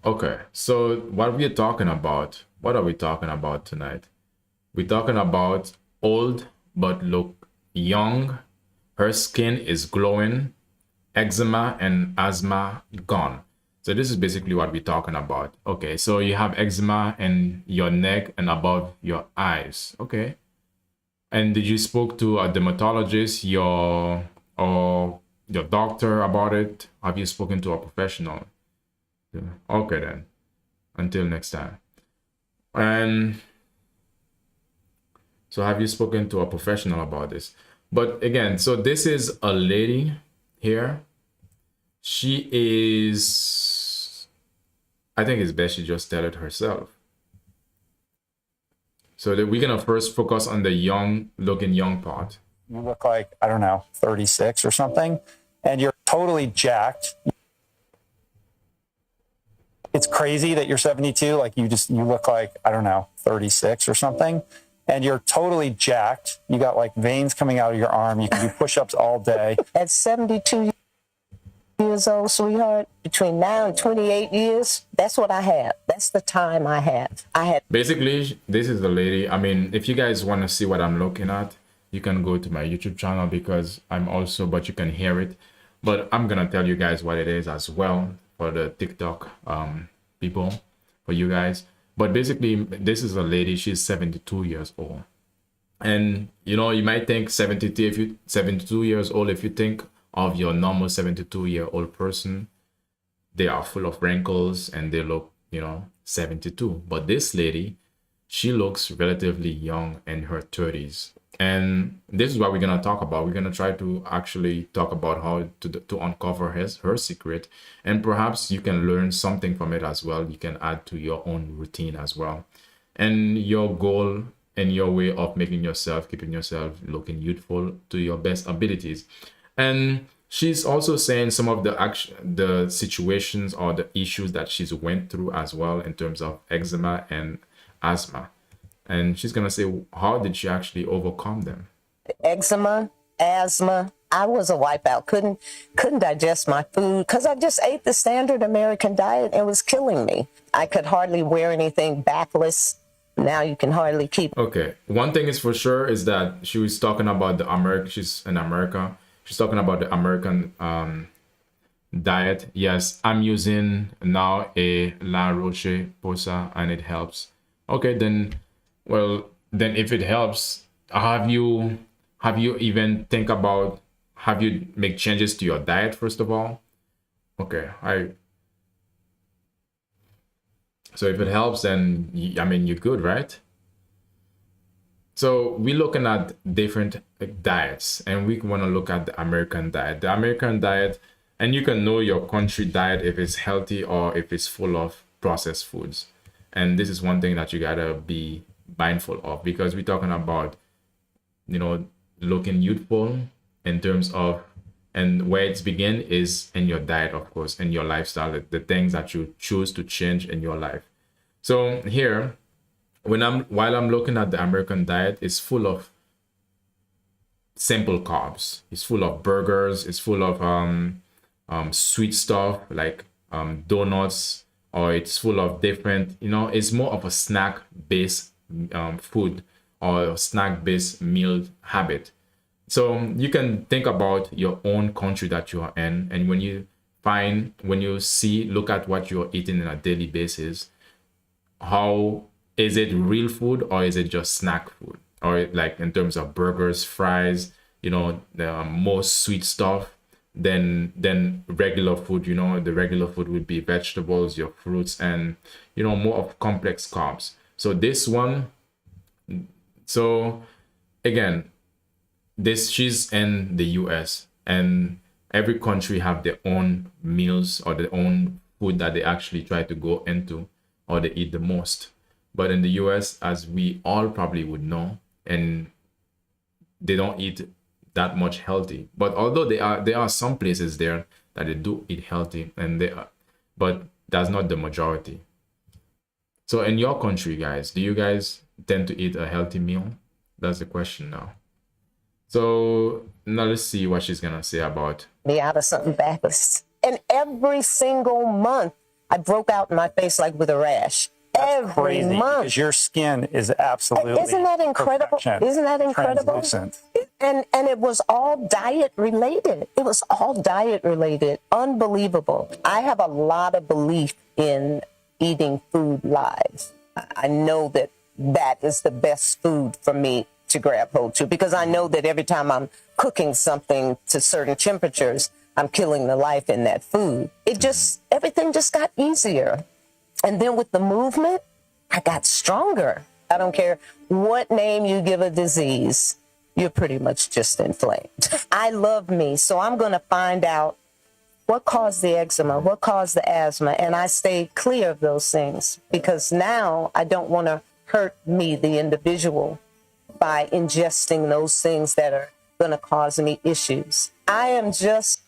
Okay, so what we're talking about, what are we talking about tonight? We're talking about old but look young. Her skin is glowing, eczema and asthma gone. So this is basically what we're talking about. Okay, so you have eczema in your neck and above your eyes. Okay. And did you spoke to a dermatologist, or your doctor about it? Have you spoken to a professional? Yeah. Okay then. Until next time. And so have you spoken to a professional about this? But again, so this is a lady here. She is, I think it's best she just tell it herself. So that we're gonna first focus on the young looking young part. You look like, I don't know, 36 or something, and you're totally jacked. It's crazy that you're 72. Like you look like, I don't know, 36 or something, and you're totally jacked. You got like veins coming out of your arm. You can do push-ups all day. At 72 years old, sweetheart, between now and 28 years, that's what I have. That's the time I have. I had. Basically, this is the lady. I mean, if you guys want to see what I'm looking at, you can go to my YouTube channel because I'm also, but you can hear it. But I'm gonna tell you guys what it is as well for the TikTok people, for you guys. But basically, this is a lady. She's 72 years old, and you know, you might think 72 years old. If you think of your normal 72-year-old person, they are full of wrinkles and they look, you know, 72. But this lady, she looks relatively young in her 30s. And this is what we're gonna talk about. We're gonna try to actually talk about how to uncover her secret, and perhaps you can learn something from it as well. You can add to your own routine as well, and your goal and your way of making yourself, keeping yourself looking youthful to your best abilities. And she's also saying some of the situations or the issues that she's went through as well in terms of eczema and asthma. And she's gonna say, how did she actually overcome them? Eczema, asthma. I was a wipeout. Couldn't digest my food because I just ate the standard American diet and it was killing me. I could hardly wear anything backless. Now you can hardly keep. Okay, one thing is for sure is that she was talking about the American. She's in America. She's talking about the American diet. Yes, I'm using now a La Roche Posa and it helps. Okay, then. Well, then if it helps, have you even think about, have you make changes to your diet first of all? Okay, so if it helps, then I mean you're good, right? So we're looking at different diets, and we want to look at the American diet. The American diet, and you can know your country diet if it's healthy or if it's full of processed foods. And this is one thing that you gotta be mindful of, because we're talking about, you know, looking youthful in terms of, and where it's begin is in your diet, of course, in your lifestyle, the things that you choose to change in your life. So here, while I'm looking at the American diet, it's full of simple carbs. It's full of burgers. It's full of sweet stuff like donuts, or it's full of different, you know, it's more of a snack based food or snack based meal habit. So you can think about your own country that you are in, and when you look at what you're eating on a daily basis, how is it real food or is it just snack food, or like in terms of burgers, fries, you know, the more sweet stuff than regular food. You know, the regular food would be vegetables, your fruits, and you know, more of complex carbs. So this one, so again, she's in the US, and every country have their own meals or their own food that they actually try to go into or they eat the most. But in the US, as we all probably would know, and they don't eat that much healthy. But although there are some places there that they do eat healthy, and but that's not the majority. So in your country, guys, do you guys tend to eat a healthy meal? That's the question now. So now let's see what she's gonna say about Me out of something backless. And every single month, I broke out in my face like with a rash. Every Crazy, month. because your skin is absolutely Isn't that incredible? perfection. Isn't that incredible? Translucent. And it was all diet related. It was all diet related. Unbelievable. I have a lot of belief in eating food live. I know that that is the best food for me to grab hold to, because I know that every time I'm cooking something to certain temperatures, I'm killing the life in that food. Everything just got easier. And then with the movement, I got stronger. I don't care what name you give a disease, you're pretty much just inflamed. I love me, so I'm going to find out what caused the eczema, what caused the asthma, and I stay clear of those things, because now I don't want to hurt me, the individual, by ingesting those things that are going to cause me issues. I am just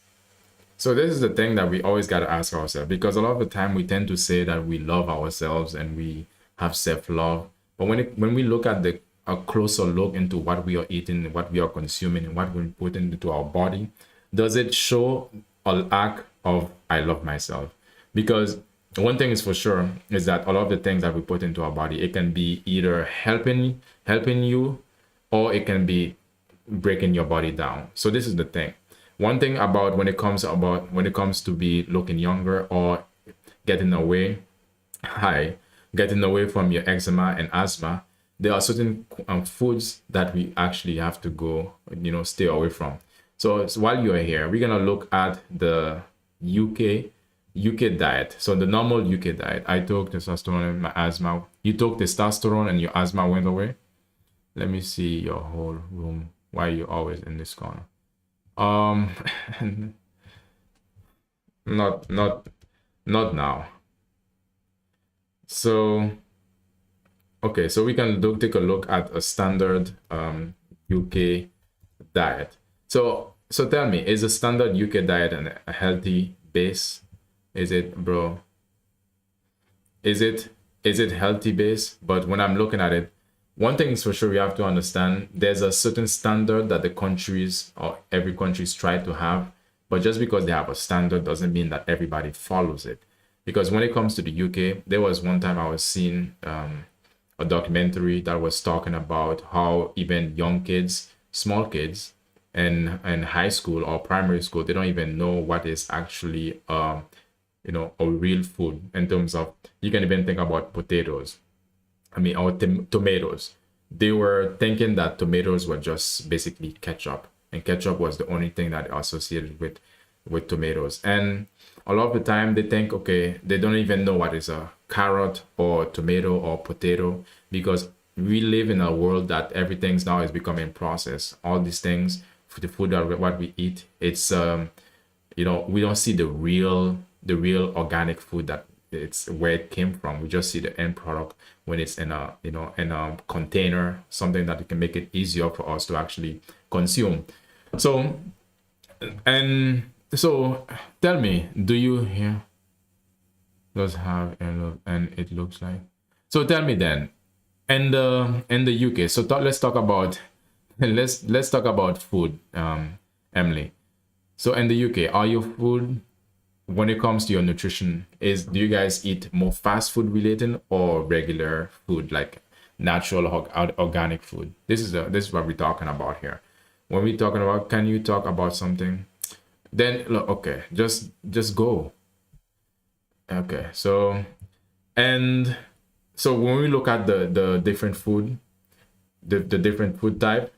So this is the thing that we always got to ask ourselves, because a lot of the time we tend to say that we love ourselves and we have self-love, but when we look at a closer look into what we are eating, what we are consuming, and what we're putting into our body, does it show a lack of I love myself? Because one thing is for sure is that a lot of the things that we put into our body, it can be either helping you, or it can be breaking your body down. So this is the thing. One thing about when it comes to be looking younger or getting away from your eczema and asthma, there are certain foods that we actually have to go, stay away from. So while you're here, we're gonna look at the UK diet. So the normal UK diet. I took testosterone and my asthma. You took testosterone and your asthma went away. Let me see your whole room. Why are you always in this corner? Not now. So okay, so we can take a look at a standard UK diet. So tell me, is a standard UK diet a healthy base? Is it, bro? Is it healthy base? But when I'm looking at it, one thing is for sure, we have to understand there's a certain standard that the countries or every country's try to have, but just because they have a standard doesn't mean that everybody follows it. Because when it comes to the UK, there was one time I was seeing a documentary that was talking about how even young kids, small kids, in high school or primary school, they don't even know what is actually a real food. In terms of, you can even think about potatoes. Or tomatoes. They were thinking that tomatoes were just basically ketchup, and ketchup was the only thing that associated with tomatoes. And a lot of the time they think, okay, they don't even know what is a carrot or tomato or potato, because we live in a world that everything's now is becoming processed. All these things, for the food that what we eat, it's we don't see the real organic food that it's where it came from. We just see the end product when it's in a container, something that can make it easier for us to actually consume. So tell me, do you here does have and it looks like, so tell me then, in the UK, so let's talk about let's talk about food, Emily. So in the UK, are your food, when it comes to your nutrition, do you guys eat more fast food related or regular food, like natural organic food? This is what we're talking about here. When we're talking about, can you talk about something? Then look, okay, just go. Okay, so when we look at the different food, the different food type,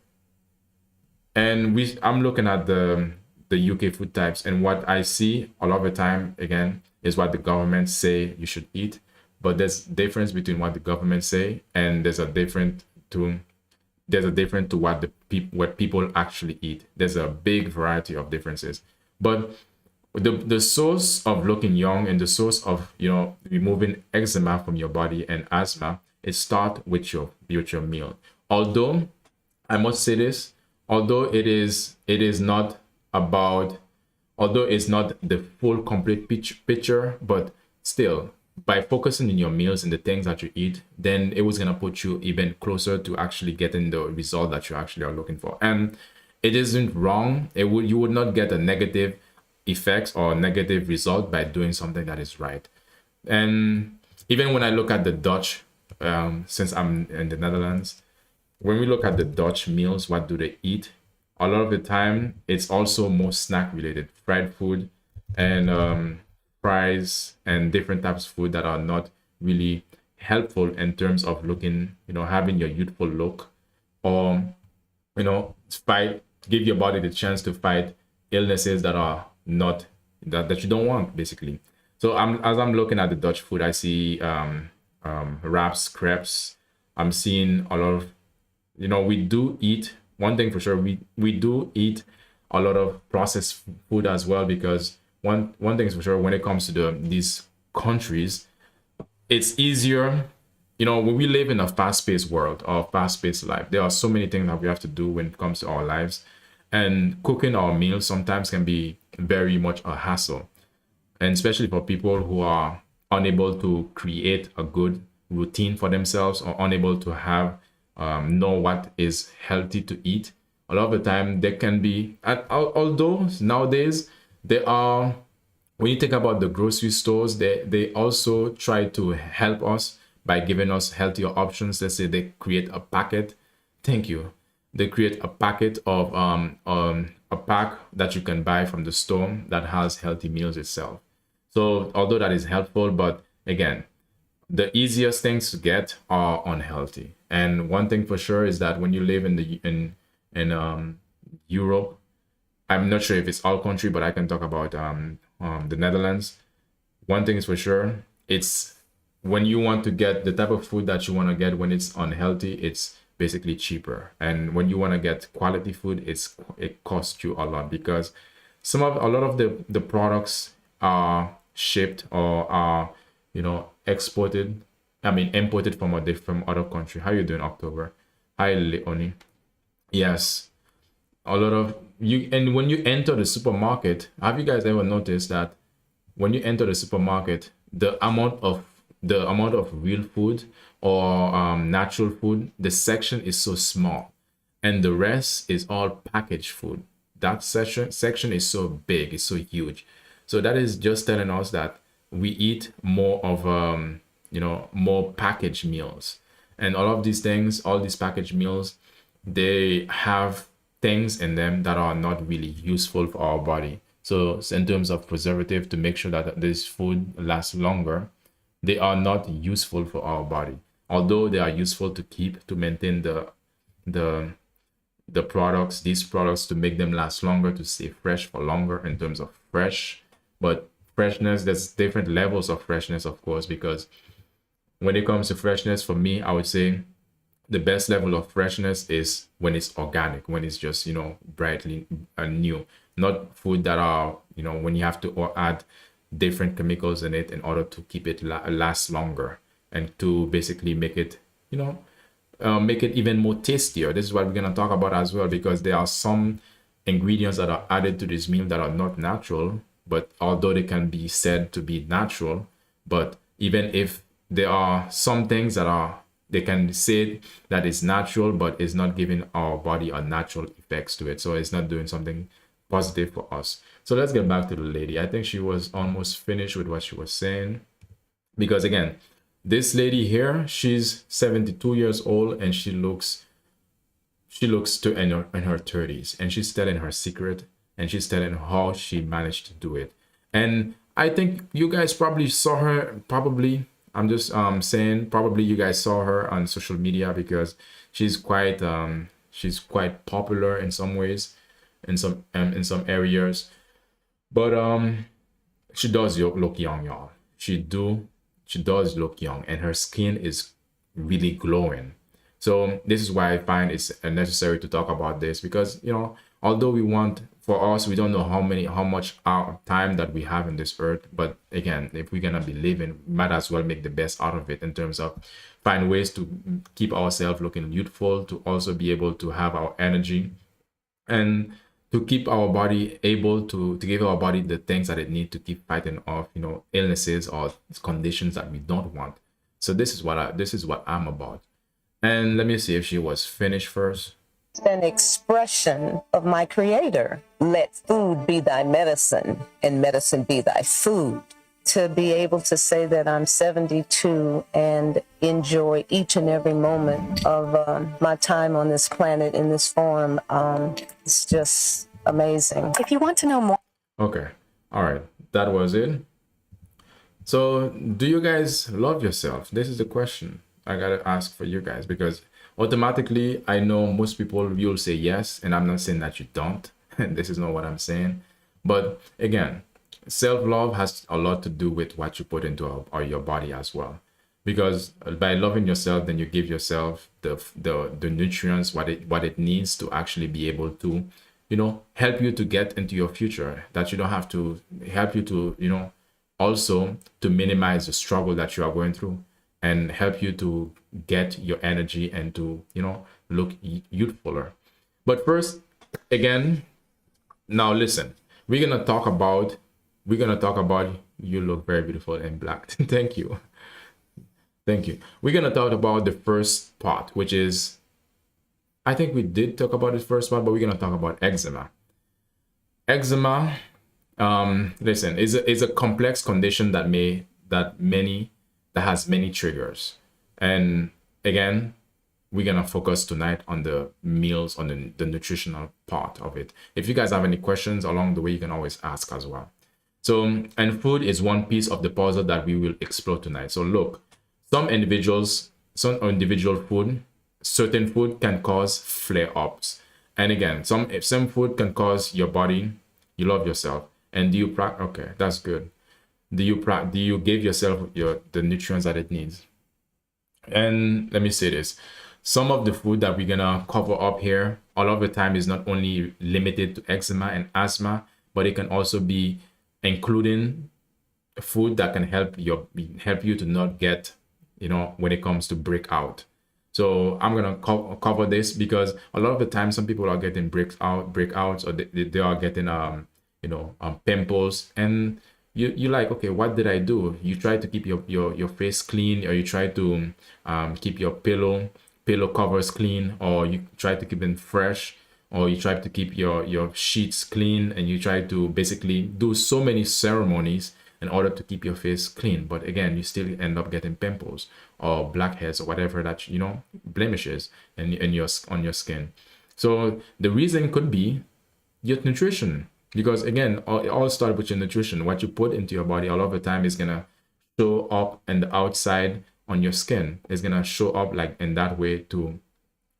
and I'm looking at the UK food types, and what I see a lot of the time, again, is what the government say you should eat. But there's difference between what the government say, and there's a different to what what people actually eat. There's a big variety of differences. But the source of looking young and the source of removing eczema from your body and asthma, it start with your meal. Although I must say this, although it's not the full complete picture, but still, by focusing in your meals and the things that you eat, then it was gonna put you even closer to actually getting the result that you actually are looking for. And it isn't wrong. You would not get a negative effects or negative result by doing something that is right. And even when I look at the Dutch, since I'm in the Netherlands, when we look at the Dutch meals, what do they eat? A lot of the time, it's also more snack related, fried food and fries and different types of food that are not really helpful in terms of looking, having your youthful look, or fight, give your body the chance to fight illnesses that are not that you don't want, basically. So as I'm looking at the Dutch food, I see wraps, crepes. I'm seeing a lot of, we do eat, one thing for sure, we do eat a lot of processed food as well, because one thing is for sure, when it comes to these countries, it's easier. When we live in a fast-paced world or fast-paced life, there are so many things that we have to do when it comes to our lives, and cooking our meals sometimes can be very much a hassle, and especially for people who are unable to create a good routine for themselves, or unable to have know what is healthy to eat. A lot of the time there can be, although nowadays there are, when you think about the grocery stores, they also try to help us by giving us healthier options. Let's say they create a packet. Thank you. They create a packet of a pack that you can buy from the store that has healthy meals itself. So although that is helpful, but again, the easiest things to get are unhealthy. And one thing for sure is that when you live in Europe, I'm not sure if it's all country, but I can talk about the Netherlands. One thing is for sure, it's when you want to get the type of food that you want to get when it's unhealthy, it's basically cheaper. And when you want to get quality food, it costs you a lot, because a lot of the products are shipped or are imported from other country. How you doing, October? Hi, Leonie. Yes, a lot of you. And when you enter the supermarket, have you guys ever noticed that when you enter the supermarket, the amount of real food or natural food, the section is so small, and the rest is all packaged food. That section is so big, it's so huge. So that is just telling us that we eat more of more packaged meals, and all of these things, all these packaged meals, they have things in them that are not really useful for our body. So in terms of preservative, to make sure that this food lasts longer, they are not useful for our body, although they are useful to keep, to maintain the products, these products, to make them last longer, to stay fresh for longer in terms of fresh. But freshness, there's different levels of freshness, of course, because when it comes to freshness, for me, I would say the best level of freshness is when it's organic, when it's just, brightly new, not food that are, when you have to add different chemicals in it in order to keep it last longer, and to basically make it, make it even more tastier. This is what we're going to talk about as well, because there are some ingredients that are added to this meal that are not natural, but although they can be said to be natural, but even if there are some things that they can say that it's natural, but it's not giving our body a natural effects to it. So it's not doing something positive for us. So let's get back to the lady. I think she was almost finished with what she was saying, because again, this lady here, she's 72 years old, and she looks to in her 30s, and she's telling her secret, and she's telling how she managed to do it. And I think you guys probably saw her, probably, I'm just saying, probably you guys saw her on social media, because she's quite popular in some ways, in some areas. But she does look young, y'all. She does look young, and her skin is really glowing. So this is why I find it's necessary to talk about this, because although for us, we don't know how much our time that we have in this earth, but again, if we're gonna be living, we might as well make the best out of it, in terms of find ways to keep ourselves looking youthful, to also be able to have our energy, and to keep our body able to give our body the things that it needs to keep fighting off illnesses or conditions that we don't want. So this is what I'm about. And let me see if she was finished first. An expression of my creator. Let food be thy medicine, and medicine be thy food. to be able to say that I'm 72 and enjoy each and every moment of my time on this planet in this form, it's just amazing. If you want to know more. Okay. All right. That was it. So, do you guys love yourself? This is the question I gotta ask for you guys, because automatically I know most people will say yes, and I'm not saying that you don't. This is not what I'm saying. But again, self-love has a lot to do with what you put into your body as well. Because by loving yourself, then you give yourself the nutrients what it needs to actually be able to, help you to get into your future. That you don't have to help you to, also to minimize the struggle that you are going through, and help you to get your energy and to, look youthfuler. But first, again, now listen, we're gonna talk about you look very beautiful in black. Thank you. Thank you. We're gonna talk about the first part, which is, I think we did talk about the first part, but we're gonna talk about eczema. Eczema, listen, is a complex condition that has many triggers. And again, we're gonna focus tonight on the meals, on the nutritional part of it. If you guys have any questions along the way, you can always ask as well. So, and food is one piece of the puzzle that we will explore tonight. So look, some individual food, certain food can cause flare-ups. And again, some food can cause your body, you love yourself. And okay, that's good. Do you give yourself the nutrients that it needs? And let me say this. Some of the food that we're gonna cover up here, all of the time, is not only limited to eczema and asthma, but it can also be including food that can help you to not get, when it comes to breakout. So I'm gonna cover this because a lot of the time some people are getting breakouts, or they are getting pimples, and you like, okay, what did I do? You try to keep your face clean, or you try to keep your pillow covers clean, or you try to keep them fresh, or you try to keep your sheets clean, and you try to basically do so many ceremonies in order to keep your face clean. But again, you still end up getting pimples or blackheads or whatever that, blemishes on your skin. So the reason could be your nutrition, because again, it all starts with your nutrition. What you put into your body all of the time is gonna show up on the outside on your skin. It's gonna show up like in that way to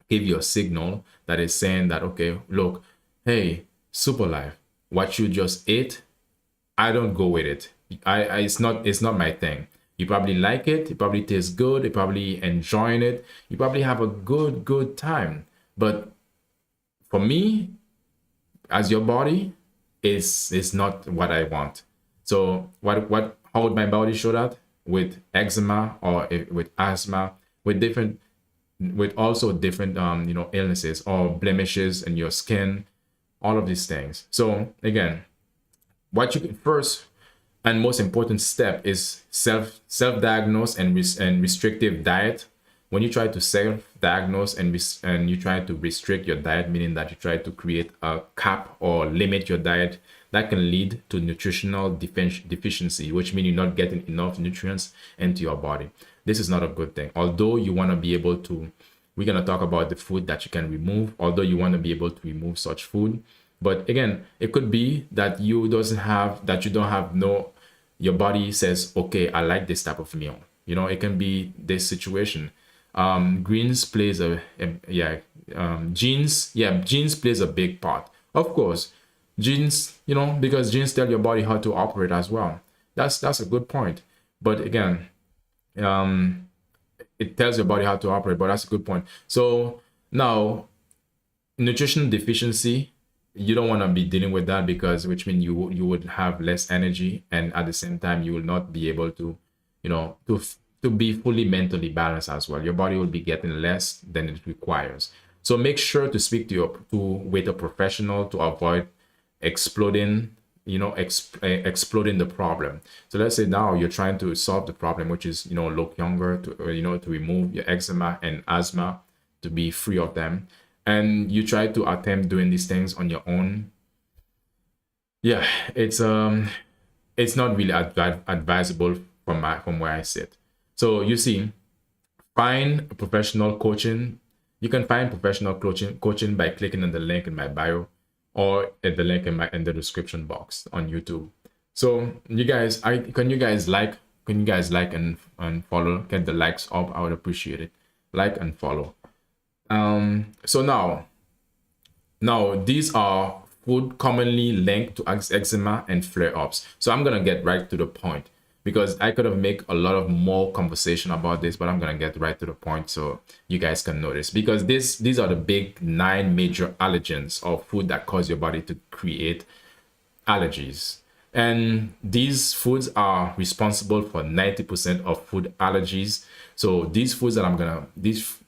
give you a signal that is saying that, okay, look, hey, super life, what you just ate, I don't go with it. It's not my thing. You probably like it, it probably tastes good, you probably enjoying it, you probably have a good time. But for me, as your body, is not what I want. So how would my body show that? With eczema, or with asthma, with also different illnesses or blemishes in your skin, all of these things. So again, what you can first and most important step is self-diagnose and restrictive diet. When you try to self-diagnose and you try to restrict your diet, meaning that you try to create a cap or limit your diet, that can lead to nutritional deficiency, which means you're not getting enough nutrients into your body. This is not a good thing. Although you want to be able to, we're going to talk about the food that you can remove, although you want to be able to remove such food. But again, it could be that your body says, okay, I like this type of meal. It can be this situation. Genes plays a big part. Of course, genes, because genes tell your body how to operate as well. That's a good point. But again, it tells your body how to operate, but that's a good point. So now, nutrition deficiency, you don't want to be dealing with that, because which means you would have less energy, and at the same time you will not be able to to be fully mentally balanced as well. Your body will be getting less than it requires. So make sure to speak with a professional to avoid exploding the problem. So let's say now you're trying to solve the problem, which is look younger, to remove your eczema and asthma, to be free of them, and you try to attempt doing these things on your own. Yeah, it's it's not really advisable from where I sit. So you see, find professional coaching. You can find professional coaching by clicking on the link in my bio or at the link in the description box on YouTube. So you guys, can you guys like and follow? Get the likes up. I would appreciate it. Like and follow. So now these are food commonly linked to eczema and flare-ups. So I'm gonna get right to the point because I could have made a lot of more conversation about this, but I'm gonna get right to the point so you guys can notice, because these are the big 9 major allergens or food that cause your body to create allergies. And these foods are responsible for 90% of food allergies. So these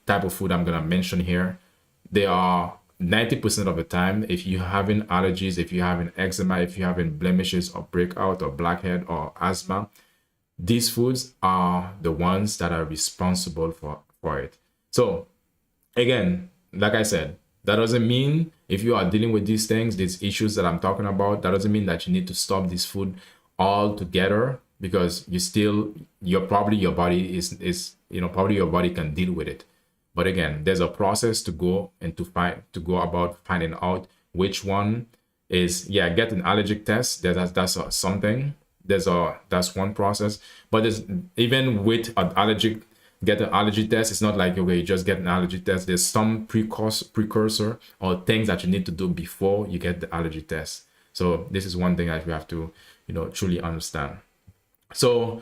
type of food I'm gonna mention here, they are 90% of the time, if you're having allergies, if you're having eczema, if you're having blemishes or breakout or blackhead or asthma, these foods are the ones that are responsible for it. So again, like I said, that doesn't mean if you are dealing with these things, these issues that I'm talking about, that doesn't mean that you need to stop this food altogether, because your body probably your body can deal with it. But again, there's a process to go about finding out which one is, get an allergic test. That's something. That's one process. But there's, even with get an allergy test, it's not like, okay, you just get an allergy test. There's some precursor or things that you need to do before you get the allergy test. So this is one thing that we have to, truly understand. So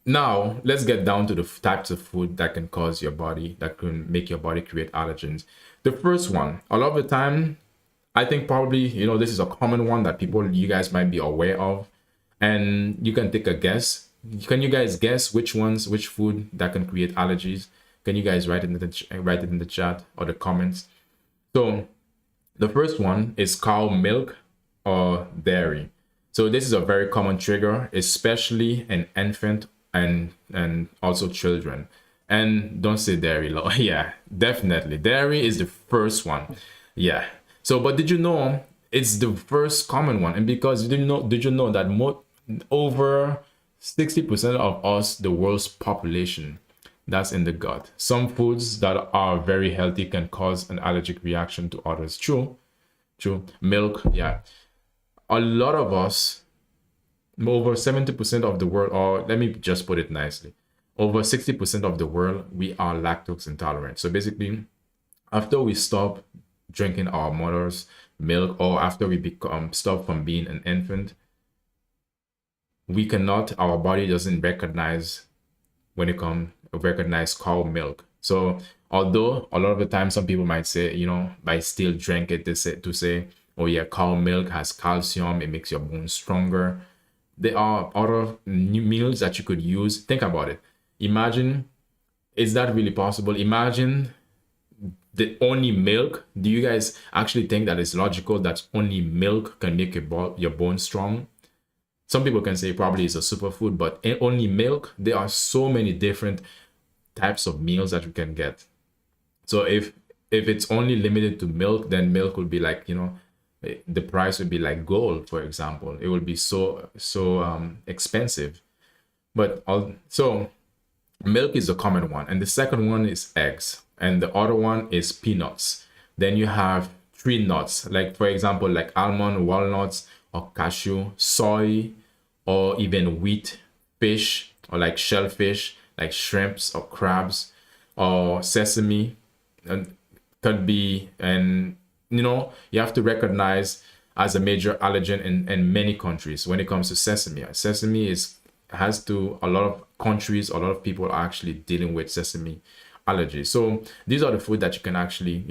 now let's get down to the types of food that can make your body create allergens. The first one, a lot of the time, I think probably, this is a common one that you guys might be aware of, and you can take a guess. Can you guys guess which food that can create allergies? Can you guys write it in the chat or the comments? So the first one is cow milk or dairy. So this is a very common trigger, especially in infant and also children. And don't say dairy. Yeah, definitely. Dairy is the first one. Yeah. So, but did you know it's the first common one? And because did you know that over 60% of us, the world's population, that's in the gut. Some foods that are very healthy can cause an allergic reaction to others. True. Milk, yeah. A lot of us, over 70% of the world, or let me just put it nicely, over 60% of the world, we are lactose intolerant. So basically, after we stop drinking our mother's milk, or after we stop from being an infant, our body doesn't recognize cow milk. So although a lot of the time some people might say, I still drink it to say, oh yeah, cow milk has calcium, it makes your bones stronger. There are other meals that you could use. Think about it. Imagine, is that really possible? Imagine the only milk. Do you guys actually think that it's logical that only milk can make your bones strong? Some people can say probably it's a superfood, but only milk, there are so many different types of meals that you can get. So if it's only limited to milk, then milk will be like, the price would be like gold, for example. It would be so expensive. But so milk is a common one. And the second one is eggs. And the other one is peanuts. Then you have tree nuts, like for example, like almond, walnuts, or cashew, soy, or even wheat, fish, or like shellfish, like shrimps or crabs, or sesame, and could be, and you have to recognize as a major allergen in many countries when it comes to sesame. Sesame a lot of countries, a lot of people are actually dealing with sesame allergies. So these are the food that you can actually,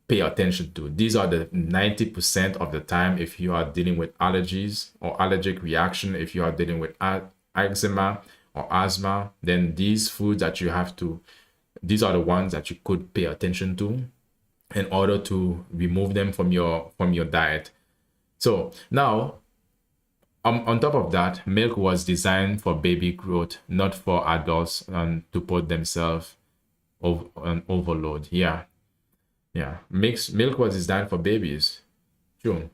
pay attention to. These are the 90% of the time if you are dealing with allergies or allergic reaction, if you are dealing with eczema or asthma, then these foods that these are the ones that you could pay attention to in order to remove them from your diet. So now, on top of that, milk was designed for baby growth, not for adults to put themselves on overload. Yeah. Milk was designed for babies. True.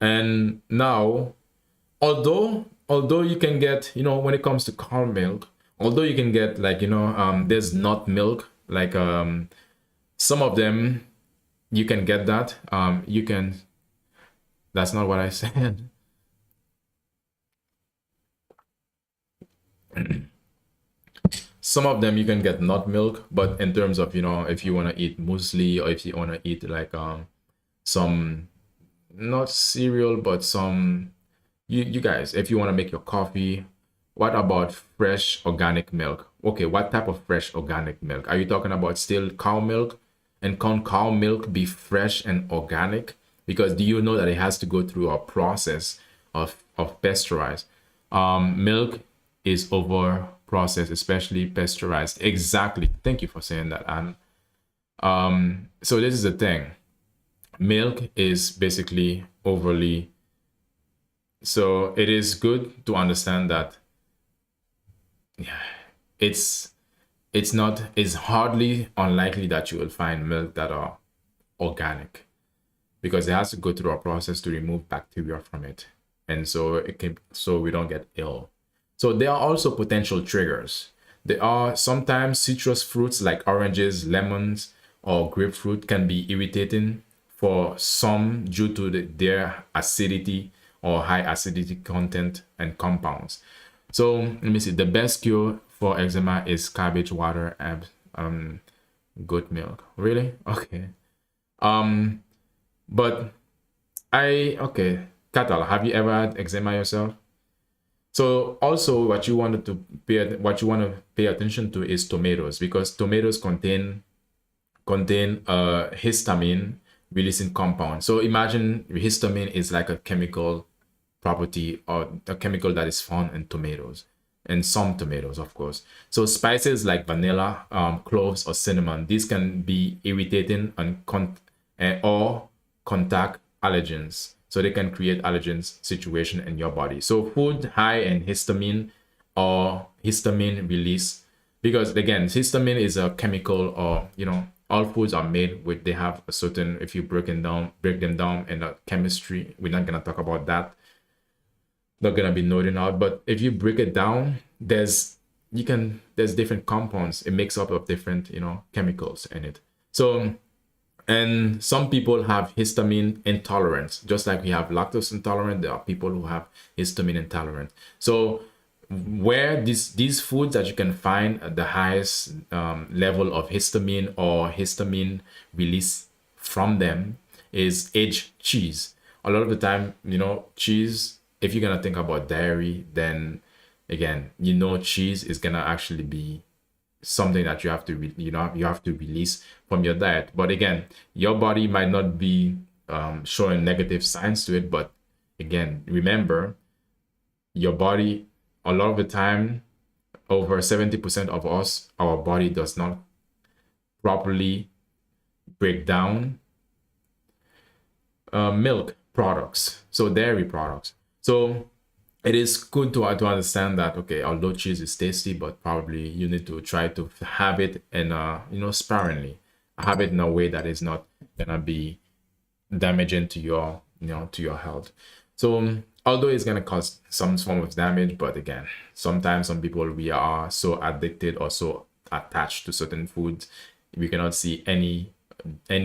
And now, although you can get, when it comes to cow milk, although you can get like, there's nut milk, like some of them you can get that. You can, that's not what I said. Some of them you can get nut milk, but in terms of, if you want to eat muesli, or if you want to eat like some, not cereal, but some, you guys, if you want to make your coffee, what about fresh organic milk? Okay, what type of fresh organic milk? Are you talking about still cow milk? And can cow milk be fresh and organic? Because do you know that it has to go through a process of pasteurized? Milk is over processed, especially pasteurized. Exactly. Thank you for saying that. And so this is the thing. Milk is basically overly, so it is good to understand that it's hardly unlikely that you will find milk that are organic, because it has to go through a process to remove bacteria from it, and so we don't get ill. So there are also potential triggers. There are sometimes citrus fruits like oranges, lemons, or grapefruit can be irritating for some due to their acidity or high acidity content and compounds. So let me see. The best cure for eczema is cabbage water and goat milk. Really? Okay. But okay. Katal, have you ever had eczema yourself? So also what you want to pay attention to is tomatoes, because tomatoes contain histamine releasing compound. So imagine histamine is like a chemical property, or a chemical that is found in tomatoes, and some tomatoes, of course. So spices like vanilla, cloves, or cinnamon, these can be irritating and or contact allergens. So they can create allergens situation in your body. So food high in histamine or histamine release, because again, histamine is a chemical, or all foods are made with, they have a certain, if you break them down in the chemistry, we're not gonna talk about that. Not gonna be noted out, but if you break it down, there's different compounds. It makes up of different chemicals in it. So, and some people have histamine intolerance, just like we have lactose intolerant. There are people who have histamine intolerant. So where these foods that you can find at the highest level of histamine or histamine release from them is aged cheese. A lot of the time, cheese, if you're gonna think about dairy, then again, cheese is gonna actually be something that you have to you have to release from your diet. But again, your body might not be showing negative signs to it, but again, remember, your body, a lot of the time, over 70% of us, our body does not properly break down milk products, so dairy products. So it is good to understand that, okay, although cheese is tasty, but probably you need to try to have it in sparingly, have it in a way that is not gonna be damaging to your to your health. So although it's gonna cause some form of damage, but again, sometimes some people, we are so addicted or so attached to certain foods, we cannot see any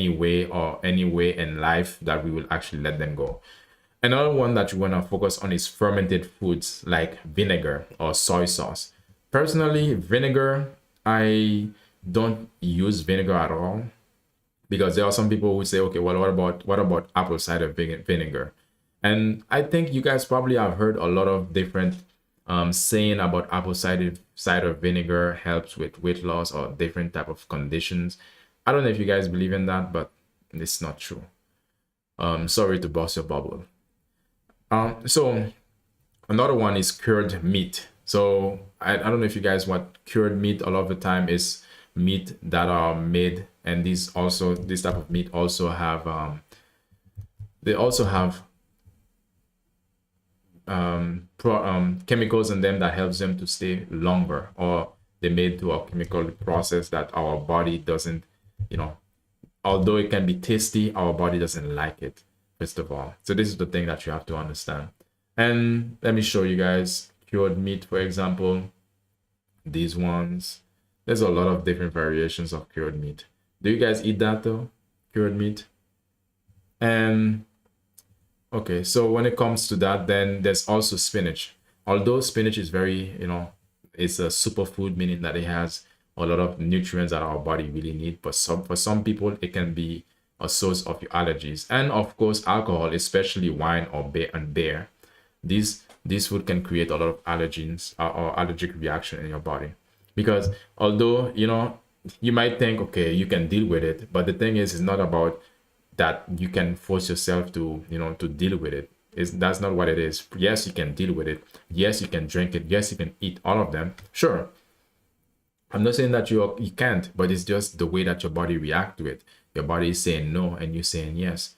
way in life that we will actually let them go. Another one that you want to focus on is fermented foods like vinegar or soy sauce. Personally, vinegar, I don't use vinegar at all, because there are some people who say, okay, well, what about apple cider vinegar? And I think you guys probably have heard a lot of different saying about apple cider vinegar helps with weight loss or different type of conditions. I don't know if you guys believe in that, but it's not true. Sorry to burst your bubble. So another one is cured meat. So I don't know if you guys want cured meat. A lot of the time is meat that are made, and this type of meat also have they also have chemicals in them that helps them to stay longer, or they made through a chemical process that our body doesn't, although it can be tasty, our body doesn't like it. first of all. So this is the thing that you have to understand. And let me show you guys cured meat, for example. These ones, there's a lot of different variations of cured meat. Do you guys eat that though? Cured meat? And okay, so when it comes to that, then there's also spinach. Although spinach is very, it's a superfood, meaning that it has a lot of nutrients that our body really need. But for some people, it can be a source of your allergies. And of course, alcohol, especially wine or beer, this food can create a lot of allergens or allergic reaction in your body. Because although, you might think, okay, you can deal with it, but the thing is, it's not about that you can force yourself to, to deal with it. That's not what it is. Yes, you can deal with it. Yes, you can drink it. Yes, you can eat all of them. Sure. I'm not saying that you can't, but it's just the way that your body reacts to it. Your body is saying no and you're saying yes.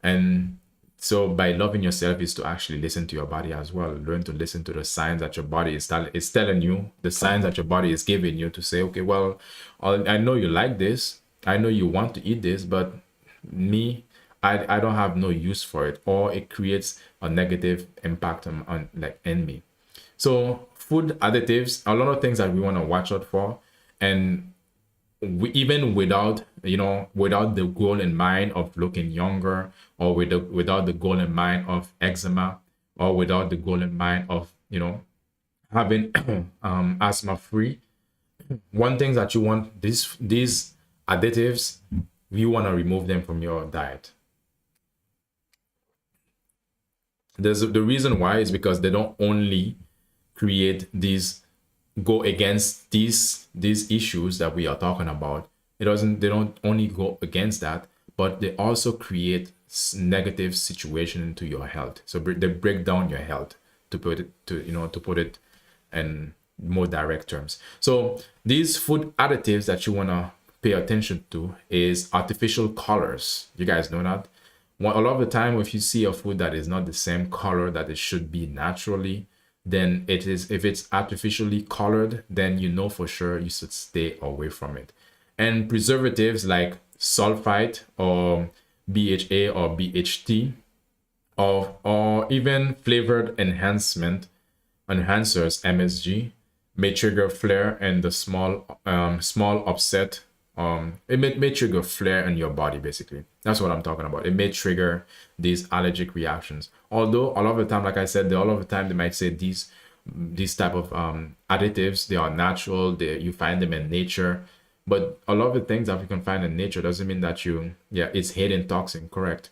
And so by loving yourself is to actually listen to your body as well. Learn to listen to the signs that your body is telling you, the signs that your body is giving you to say, okay, well, I know you like this. I know you want to eat this, but me, I don't have no use for it, or it creates a negative impact on like in me. So food additives, a lot of things that we want to watch out for, and even without without the goal in mind of looking younger, or without the goal in mind of eczema, or without the goal in mind of having asthma free. One thing that you want, these additives, you want to remove them from your diet. The reason why is because they don't only create go against these issues that we are talking about. They don't only go against that, but they also create negative situation into your health. So they break down your health, to put it in more direct terms. So these food additives that you want to pay attention to is artificial colors. You guys know that? A lot of the time, if you see a food that is not the same color that it should be naturally, then it is. If it's artificially colored, then you know for sure you should stay away from it. And preservatives like sulfite or BHA or BHT, or even flavored enhancers MSG, may trigger flare and the small upset. It may trigger flare in your body. Basically, that's what I'm talking about. It may trigger these allergic reactions. Although a lot of the time, like I said, a lot of the time they might say these type of additives, they are natural, you find them in nature. But a lot of the things that we can find in nature doesn't mean that it's hidden toxin. Correct.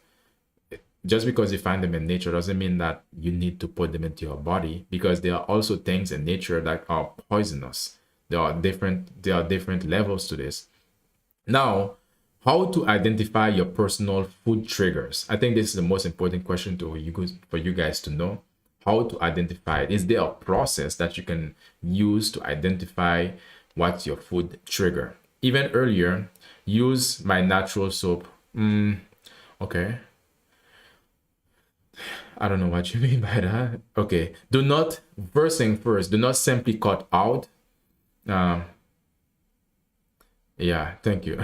Just because you find them in nature doesn't mean that you need to put them into your body, because there are also things in nature that are poisonous. There are different levels to this. Now, how to identify your personal food triggers? I think this is the most important question for you guys to know. How to identify it? Is there a process that you can use to identify what's your food trigger? Even earlier, use my natural soap. Okay. I don't know what you mean by that. Okay. First thing first, do not simply cut out. Yeah, thank you.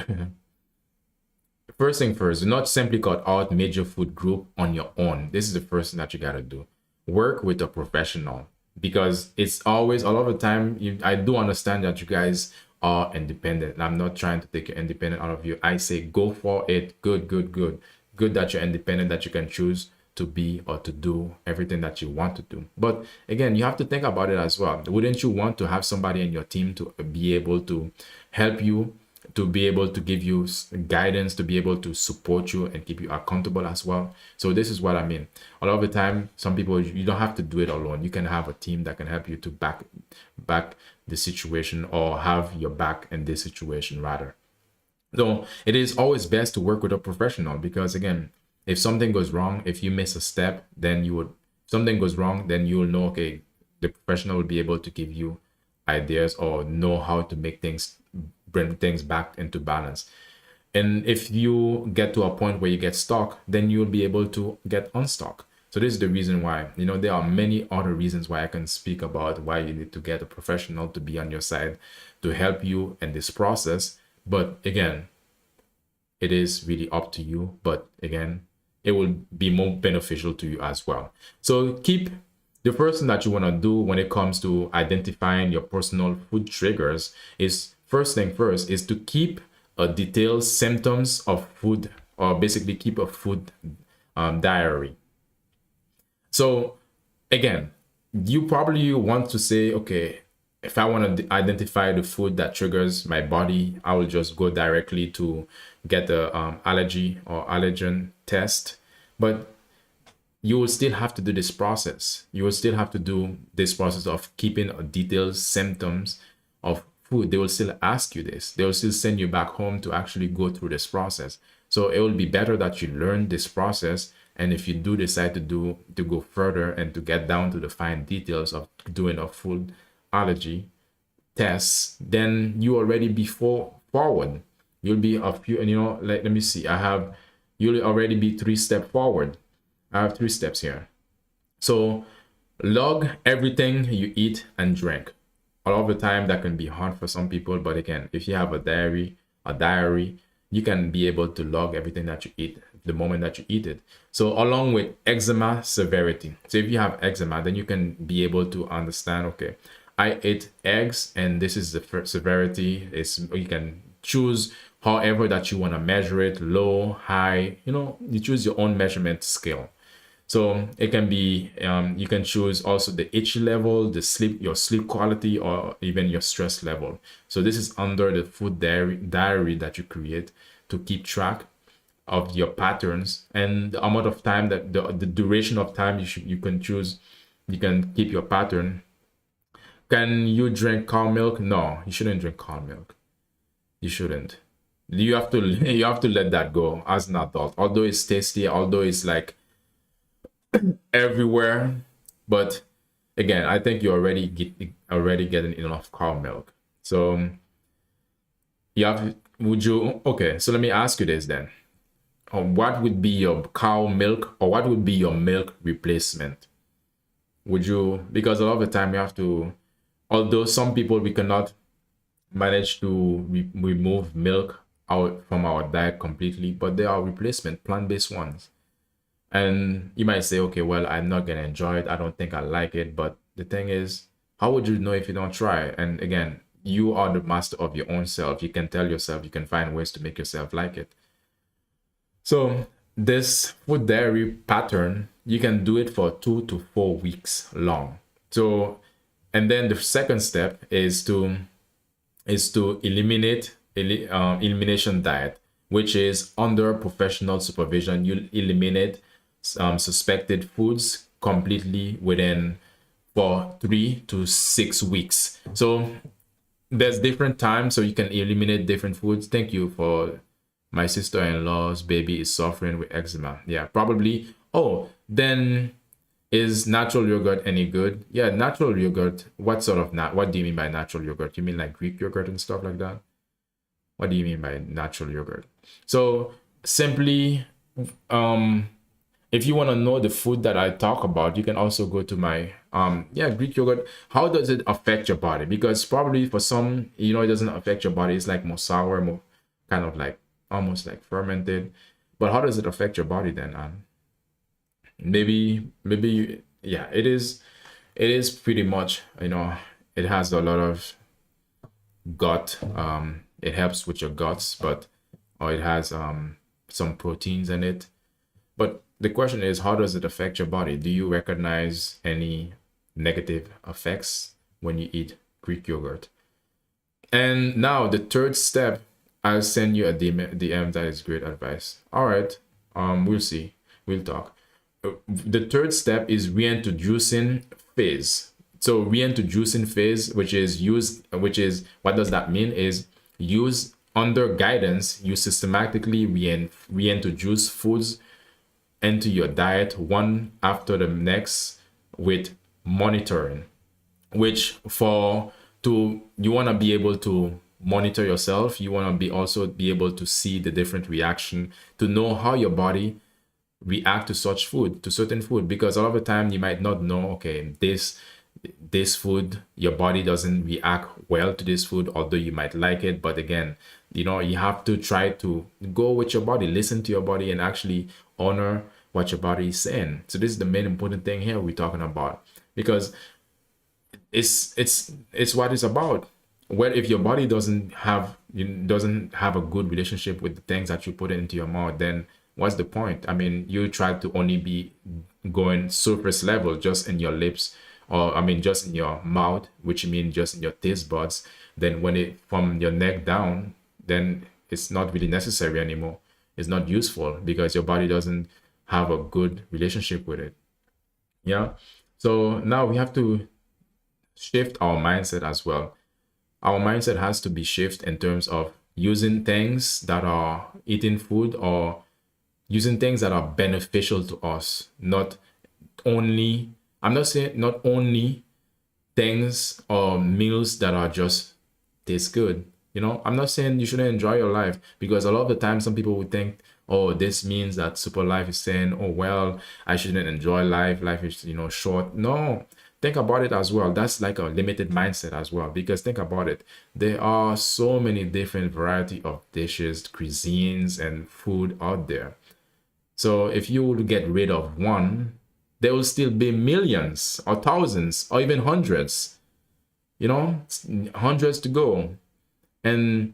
First thing first, do not simply cut out major food group on your own. This is the first thing that you gotta do. Work with a professional, because it's always, a lot of the time, I do understand that you guys are independent, and I'm not trying to take your independent out of you. I say go for it. Good that you're independent, that you can choose to be or to do everything that you want to do. But again, you have to think about it as well. Wouldn't you want to have somebody in your team to be able to help you, to be able to give you guidance, to be able to support you and keep you accountable as well? So this is what I mean. A lot of the time, some people, you don't have to do it alone. You can have a team that can help you to back the situation, or have your back in this situation rather. So it is always best to work with a professional, because again, if something goes wrong, if you miss a step, then something goes wrong, then you will know, okay, the professional will be able to give you ideas or know how to bring things back into balance. And if you get to a point where you get stuck, then you'll be able to get unstuck. So this is the reason why, there are many other reasons why I can speak about why you need to get a professional to be on your side to help you in this process. But again, it is really up to you. But again, it will be more beneficial to you as well. So keep the first thing that you want to do when it comes to identifying your personal food triggers is first thing first is to keep a detailed symptoms of food, or basically keep a food diary. So again, you probably want to say, okay, if I want to identify the food that triggers my body, I will just go directly to get the allergy or allergen test. But you will still have to do this process. You will still have to do this process of keeping a detailed symptoms of food. They will still ask you this. They will still send you back home to actually go through this process. So it will be better that you learn this process. And if you do decide to go further and to get down to the fine details of doing a food allergy tests, then you already be forward. You'll be a few, and let me see. You'll already be 3 steps forward. I have 3 steps here. So log everything you eat and drink. All of the time, that can be hard for some people, but again, if you have a diary, you can be able to log everything that you eat the moment that you eat it. So along with eczema severity. So if you have eczema, then you can be able to understand, okay, I ate eggs and this is the first severity. You can choose however that you want to measure it, low, high, you choose your own measurement scale. So it can be, you can choose also the itchy level, your sleep quality, or even your stress level. So this is under the food diary that you create to keep track of your patterns and the amount of time that the duration of time you can choose. You can keep your pattern. Can you drink cow milk? No, you shouldn't drink cow milk. You shouldn't. You have to let that go as an adult. Although it's tasty, although it's like everywhere, but again, I think you're already getting enough cow milk. So okay, so let me ask you this then. What would be your cow milk, or what would be your milk replacement? Because a lot of the time you have to, although some people we cannot manage to remove milk out from our diet completely, but there are replacement plant-based ones. And you might say, okay, well, I'm not gonna enjoy it, I don't think I like it. But the thing is, how would you know if you don't try? And again, you are the master of your own self. You can tell yourself, you can find ways to make yourself like it. So this food diary pattern, you can do it for 2 to 4 weeks long. So, and then the second step is to elimination diet, which is under professional supervision. You eliminate suspected foods completely for 3 to 6 weeks. So there's different times, so you can eliminate different foods. Thank you for my sister-in-law's baby is suffering with eczema. Yeah, probably. Oh, then is natural yogurt any good? Yeah, natural yogurt. What do you mean by natural yogurt? You mean like Greek yogurt and stuff like that? What do you mean by natural yogurt? So simply, if you want to know the food that I talk about, you can also go to my Greek yogurt. How does it affect your body? Because probably for some, it doesn't affect your body. It's like more sour, more kind of like almost like fermented. But how does it affect your body then? Maybe it is pretty much, it has a lot of gut. It helps with your guts, or it has some proteins in it. But the question is, how does it affect your body? Do you recognize any negative effects when you eat Greek yogurt? And now the third step, I'll send you a DM. That is great advice. All right. We'll see. We'll talk. The third step is reintroducing phase. So reintroducing phase, which is what does that mean? Is use under guidance. You systematically reintroduce foods into your diet one after the next with monitoring, which you want to be able to monitor yourself. You want to also be able to see the different reaction, to know how your body react to certain food, because a lot of the time you might not know, okay, this food, your body doesn't react well to this food, although you might like it. But again, you have to try to go with your body, listen to your body, and actually honor what your body is saying. So this is the main important thing here we're talking about, because it's what it's about. Well, if your body doesn't have a good relationship with the things that you put into your mouth, then what's the point? I mean, you try to only be going surface level just in your lips, or I mean just in your mouth, which means just in your taste buds. Then when it from your neck down, then it's not really necessary anymore. It's not useful because your body doesn't have a good relationship with it. Yeah. So now we have to shift our mindset as well. Our mindset has to be shifted in terms of using things that are eating food, or using things that are beneficial to us. Not only, I'm not saying not only things or meals that are just taste good. You know, I'm not saying you shouldn't enjoy your life, because a lot of the time some people would think, oh, this means that super life is saying, oh, well, I shouldn't enjoy life. Life is, short. No, think about it as well. That's like a limited mindset as well, because think about it. There are so many different variety of dishes, cuisines, and food out there. So if you would get rid of one, there will still be millions or thousands or even hundreds, hundreds to go. And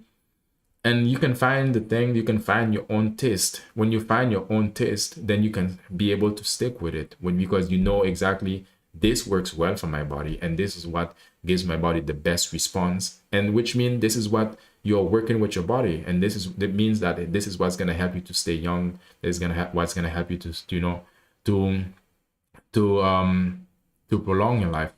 you can find the thing, you can find your own taste. When you find your own taste, then you can be able to stick with it, because you know exactly this works well for my body, and this is what gives my body the best response, and which means this is what you're working with your body, and that means that this is what's going to help you to stay young. This is going to what's going to help you to to prolong your life,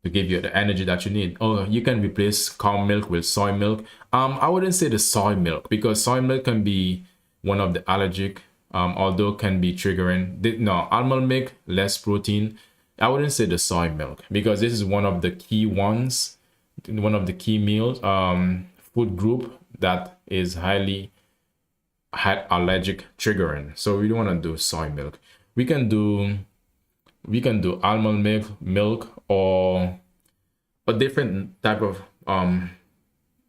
to give you the energy that you need. Oh, you can replace cow milk with soy milk. I wouldn't say the soy milk, because soy milk can be one of the allergic, although can be triggering. No, almond milk, less protein. I wouldn't say the soy milk, because this is one of the key ones, one of the key meals, food group that is highly allergic triggering. So we don't want to do soy milk. We can do almond milk, or a different type of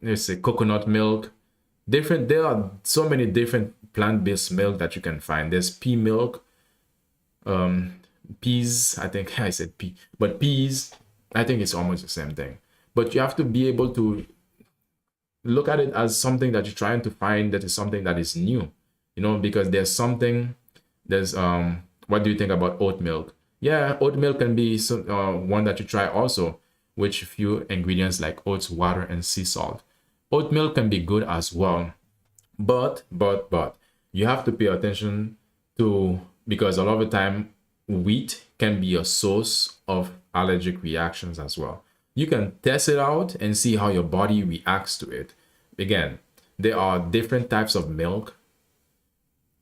let's say coconut milk. There are so many different plant-based milk that you can find. There's pea milk, peas, I think I said pea, but peas, I think it's almost the same thing. But you have to be able to look at it as something that you're trying to find, that is something that is new, because there's what do you think about oat milk? Yeah, oat milk can be one that you try also, with a few ingredients like oats, water, and sea salt. Oat milk can be good as well, but you have to pay attention to, because a lot of the time wheat can be a source of allergic reactions as well. You can test it out and see how your body reacts to it. Again, there are different types of milk.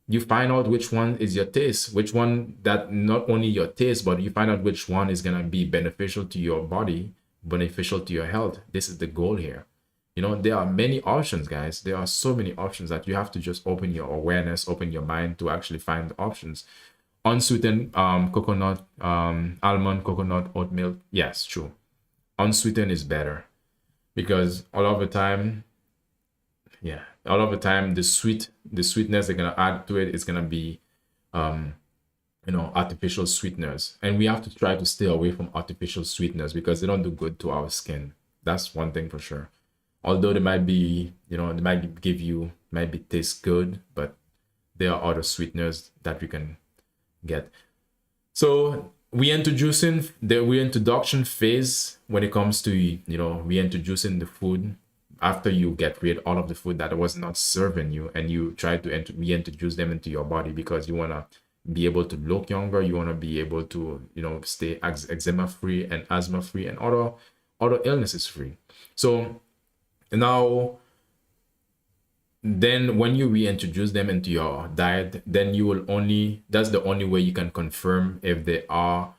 You find out which one is your taste, which one that not only your taste, but you find out which one is going to be beneficial to your body, beneficial to your health. This is the goal here. There are many options, guys. There are so many options that you have to just open your awareness, open your mind to actually find the options. Unsweetened coconut, almond, coconut, oat milk. Yes, true. Unsweetened is better, because all of the time, the sweetness they're gonna add to it is gonna be artificial sweeteners, and we have to try to stay away from artificial sweeteners, because they don't do good to our skin. That's one thing for sure. Although they might be, they might taste good, but there are other sweeteners that we can get. So reintroduction phase, when it comes to reintroducing the food, after you get rid of all of the food that was not serving you, and you try to reintroduce them into your body, because you want to be able to look younger, you want to be able to stay eczema free and asthma free and other illnesses free. So now, then when you reintroduce them into your diet, then that's the only way you can confirm if they are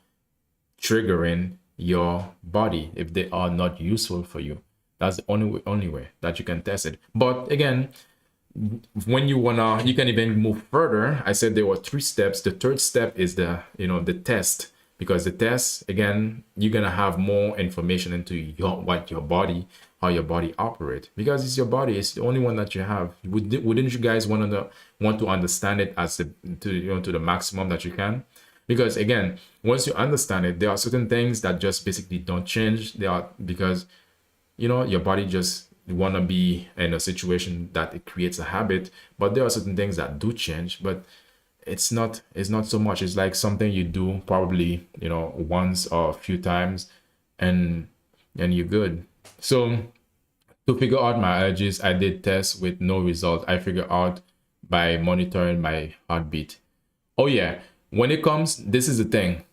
triggering your body, if they are not useful for you. That's the only way that you can test it. But again, when you can even move further. I said there were 3 steps. The third step is the test. because the test, again, you're gonna have more information into what your body, how your body operates, because it's your body. It's the only one that you have. Wouldn't you guys want to understand it as to the maximum that you can? Because again, once you understand it, there are certain things that just basically don't change. They are because your body just want to be in a situation that it creates a habit, but there are certain things that do change, but it's not so much. It's like something you do probably once or a few times, and you're good. So to figure out my allergies, I did tests with no result. I figured out by monitoring my heartbeat. Oh yeah, when it comes, this is the thing.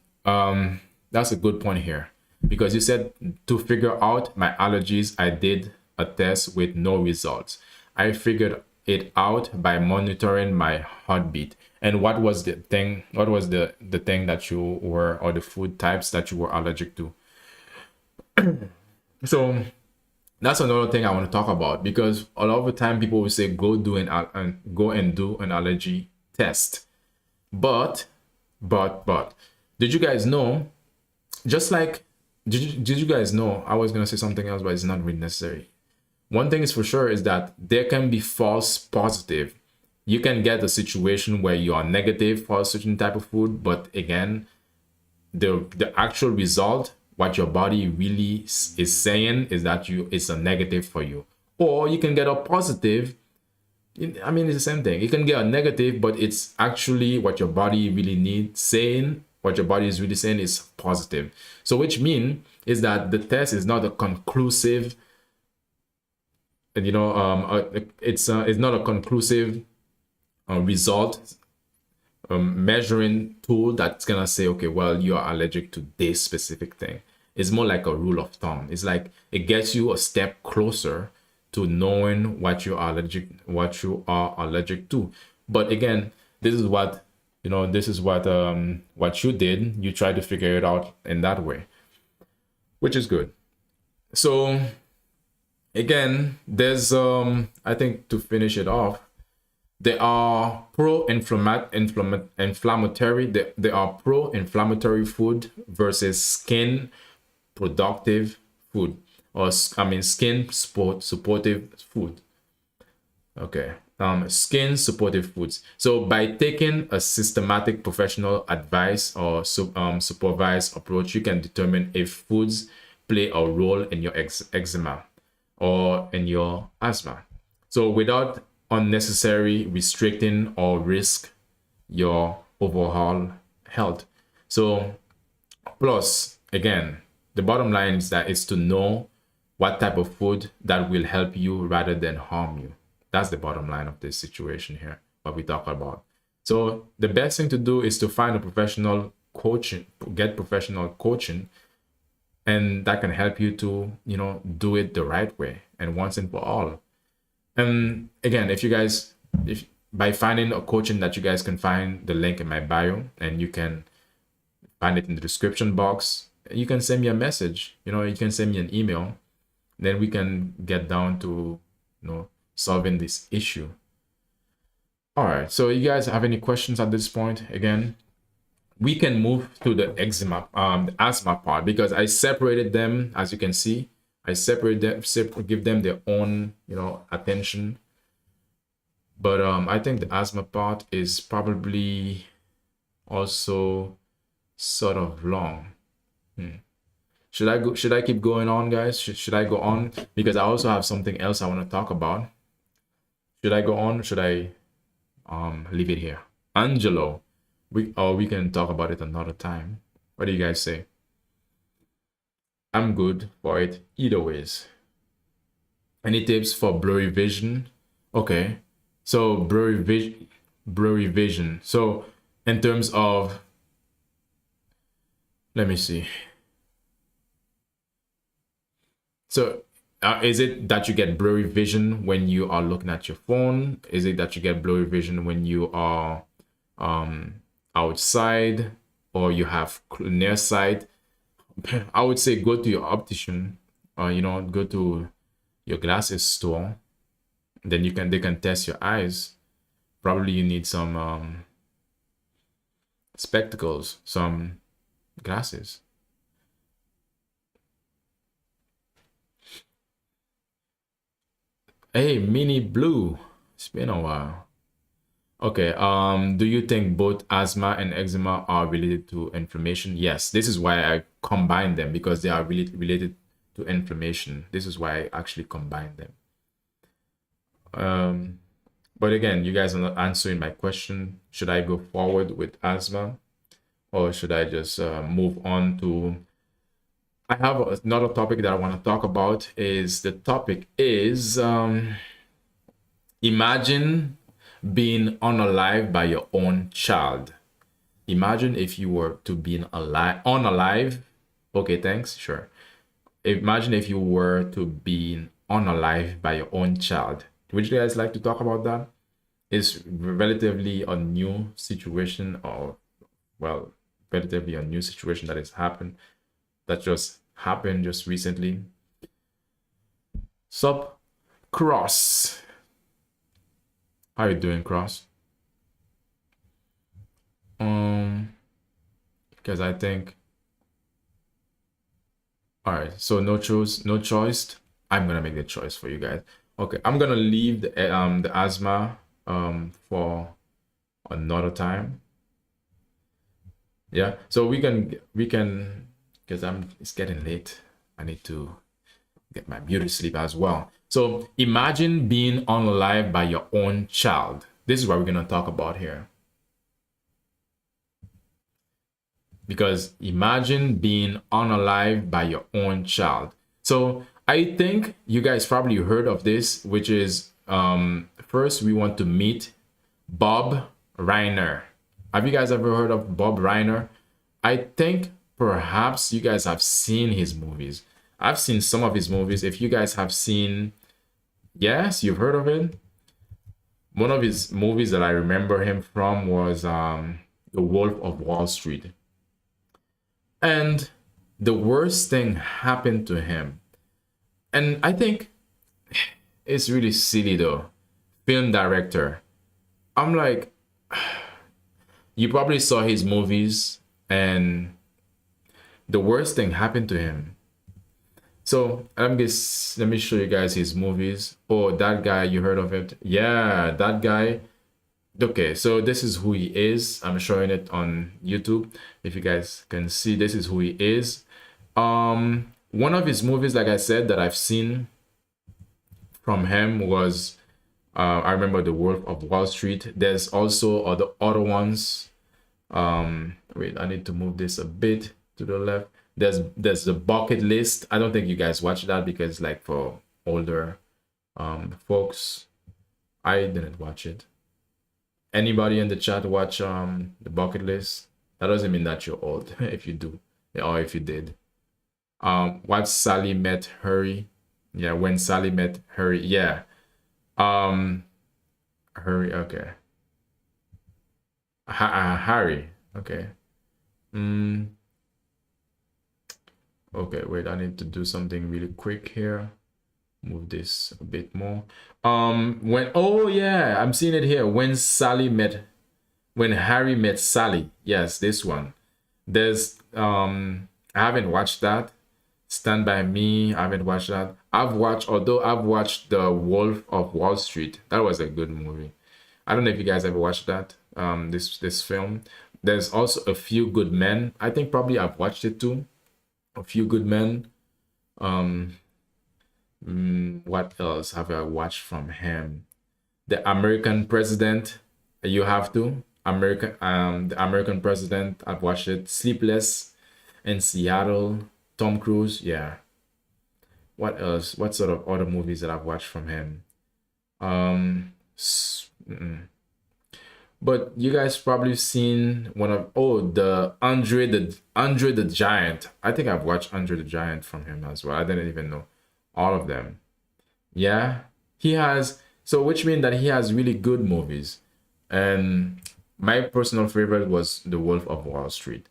That's a good point here, because you said to figure out my allergies, I did a test with no results. I figured it out by monitoring my heartbeat. And what was the thing? What was the thing that you were, or the food types that you were allergic to? So that's another thing I want to talk about, because a lot of the time people will say go do an allergy test. But did you guys know? Just like did you guys know? I was gonna say something else, but it's not really necessary. One thing is for sure is that there can be false positive. You can get a situation where you are negative for a certain type of food, but again, the actual result, what your body really is saying, is that it's a negative for you. Or you can get a positive. I mean, it's the same thing. You can get a negative, but it's actually what your body really needs saying. What your body is really saying is positive. So which means is that the test is not a conclusive, it's not a conclusive result measuring tool that's gonna say, okay, well, you are allergic to this specific thing. It's more like a rule of thumb. It's like it gets you a step closer to knowing what you are allergic to. But again, this is what what you did. You try to figure it out in that way, which is good. So again, there's I think, to finish it off, there are pro-inflammatory food versus skin productive food, or skin supportive food. Okay. Skin supportive foods. So by taking a systematic professional advice or supervised approach, you can determine if foods play a role in your eczema or in your asthma. So without unnecessary restricting or risk your overall health. So plus, again, the bottom line is that it's to know what type of food that will help you rather than harm you. That's the bottom line of this situation here, what we talk about. So the best thing to do is to find a professional coaching, get professional coaching, and that can help you to, do it the right way and once and for all. And again, if by finding a coaching that you guys can find the link in my bio, and you can find it in the description box, you can send me a message, you can send me an email, then we can get down to, solving this issue. All right, so you guys have any questions at this point? Again, we can move to the eczema, the asthma part, because I separated them. As you can see, I separate them, give them their own, attention. But I think the asthma part is probably also sort of long. Should I keep going on, guys? Should I go on? Because I also have something else I want to talk about. Should I go on? Should I leave it here? Angelo, we can talk about it another time. What do you guys say? I'm good for it either ways. Any tips for blurry vision? Okay, so blurry vision. So in terms of, let me see. So is it that you get blurry vision when you are looking at your phone? Is it that you get blurry vision when you are outside, or you have near sight? I would say go to your optician, or go to your glasses store. Then they can test your eyes. Probably you need some spectacles, some glasses. Hey, Mini Blue. It's been a while. Okay, do you think both asthma and eczema are related to inflammation? Yes, this is why I combine them, because they are related to inflammation. This is why I actually combine them. But again, you guys are not answering my question. Should I go forward with asthma, or should I just move on to? I have another topic that I want to talk about. The topic is imagine being unalive by your own child. Imagine if you were to be unalive. Okay, thanks. Sure. Imagine if you were to be unalive by your own child. Would you guys like to talk about that? It's relatively a new situation, or well, relatively a new situation that just happened just recently. Sup, Cross. How you doing, Cross? Because I think, all right, so no choice. I'm gonna make the choice for you guys. Okay, I'm gonna leave the asthma for another time. Yeah, so we can because it's getting late. I need to get my beauty sleep as well. So imagine being unalive by your own child. This is what we're gonna talk about here. Because imagine being unalive by your own child. So I think you guys probably heard of this, which is first we want to meet Bob Reiner. Have you guys ever heard of Bob Reiner? I think perhaps you guys have seen his movies. I've seen some of his movies. If you guys have seen, yes, you've heard of it. One of his movies that I remember him from was The Wolf of Wall Street. And the worst thing happened to him. And I think it's really silly though. Film director. I'm like, you probably saw his movies and the worst thing happened to him. So let me show you guys his movies. Oh, that guy, you heard of it? Yeah, that guy. Okay, so this is who he is. I'm showing it on YouTube. If you guys can see, this is who he is. One of his movies, like I said, that I've seen from him was I remember The Wolf of Wall Street. There's also other ones. Wait, I need to move this a bit to the left. There's The Bucket List. I don't think you guys watch that because like for older folks. I didn't watch it. Anybody in the chat watch The Bucket List? That doesn't mean that you're old if you do, or if you did. Watch Sally Met Harry. Yeah, When Sally Met Harry. Yeah. Harry, okay. Harry, okay. Okay, wait, I need to do something really quick here. Move this a bit more. Oh yeah, I'm seeing it here. When Harry Met Sally. Yes, this one. There's I haven't watched that. Stand By Me, I haven't watched that. I've watched The Wolf of Wall Street. That was a good movie. I don't know if you guys ever watched that. This film. There's also A Few Good Men. I think probably I've watched it too. A Few Good Men. What else have I watched from him? The American President. You have to. The American President. I've watched it. Sleepless in Seattle. Tom Cruise. Yeah. What else? What sort of other movies that I've watched from him? But you guys probably seen one of the Andre the Giant. I think I've watched Andre the Giant from him as well. I didn't even know all of them. Yeah, he has. So which means that he has really good movies. And my personal favorite was The Wolf of Wall Street.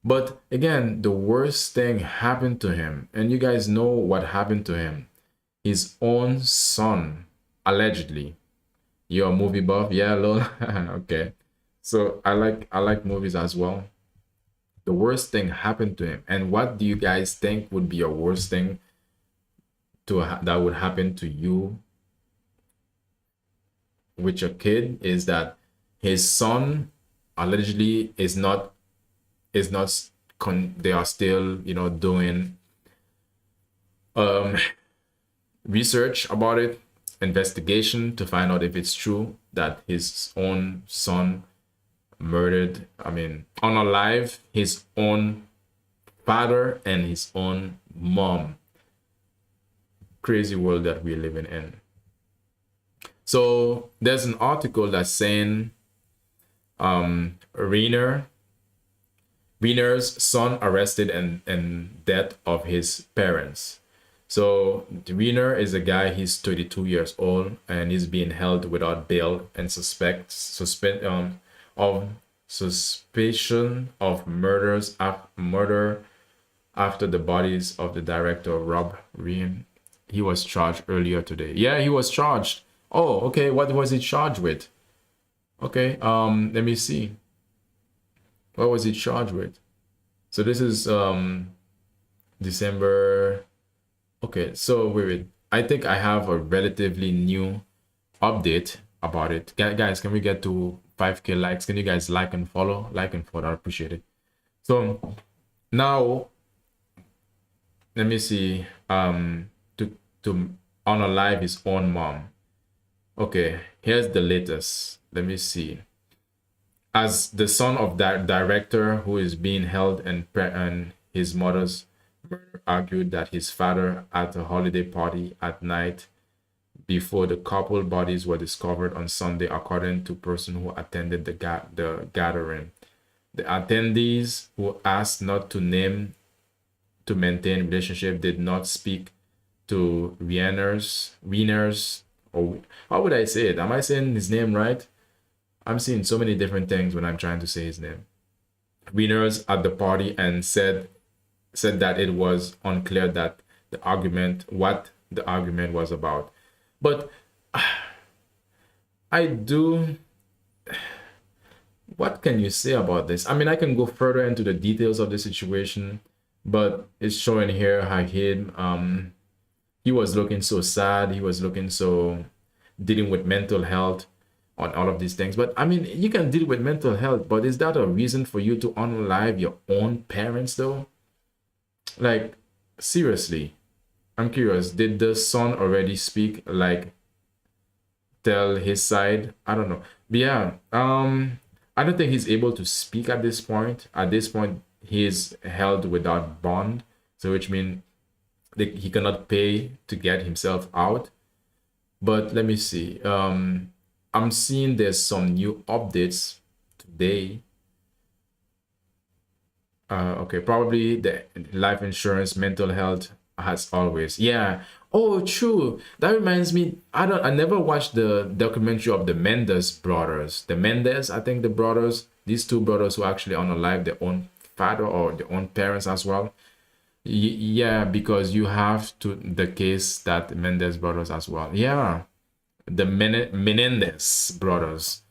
But again, the worst thing happened to him. And you guys know what happened to him. His own son, allegedly. You're a movie buff? Yeah, lol. Okay. So I like movies as well. the worst thing happened to him. And what do you guys think would be a worst thing that would happen to you with your kid? Is that his son allegedly they are still, you know, doing research about it, investigation to find out if it's true that his own son murdered, unalive his own father and his own mom. Crazy world that we're living in. So there's an article that's saying Reiner's son arrested and death of his parents. So Reiner is a guy, he's 32 years old and he's being held without bail and suspicion of murder after the bodies of the director Rob Rein. He was charged earlier today. Yeah, he was charged. Oh, okay. What was he charged with? Okay, let me see. What was he charged with? So this is December. Okay, so wait. I think I have a relatively new update about it. Guys, can we get to 5K likes? Can you guys like and follow? Like and follow, I appreciate it. So now let me see. To unalive his own mom. Okay, here's the latest. Let me see. As the son of that director who is being held and his mother's murder argued that his father at a holiday party at night before the couple bodies were discovered on Sunday, according to person who attended the gathering. The attendees, who asked not to name to maintain relationship, did not speak to Reiner's, or how would I say it? Am I saying his name right? I'm seeing so many different things when I'm trying to say his name. Reiner's at the party and said that it was unclear what the argument was about. But what can you say about this? I mean, I can go further into the details of the situation, but it's showing here how he was looking so sad. He was looking so dealing with mental health on all of these things. But I mean, you can deal with mental health, but is that a reason for you to unalive your own parents though? Like, seriously, I'm curious. Did the son already speak, like tell his side? I don't know. But yeah, I don't think he's able to speak at this point. At this point, he is held without bond. So which means he cannot pay to get himself out. But let me see. I'm seeing there's some new updates today. Okay, probably the life insurance, mental health as always. Yeah. Oh, true. That reminds me. I never watched the documentary of the Mendes brothers. The Mendes, I think the brothers, these two brothers who actually unalive their own father or their own parents as well. Yeah, because you have the case that Mendes brothers as well. Yeah, the Menendez brothers.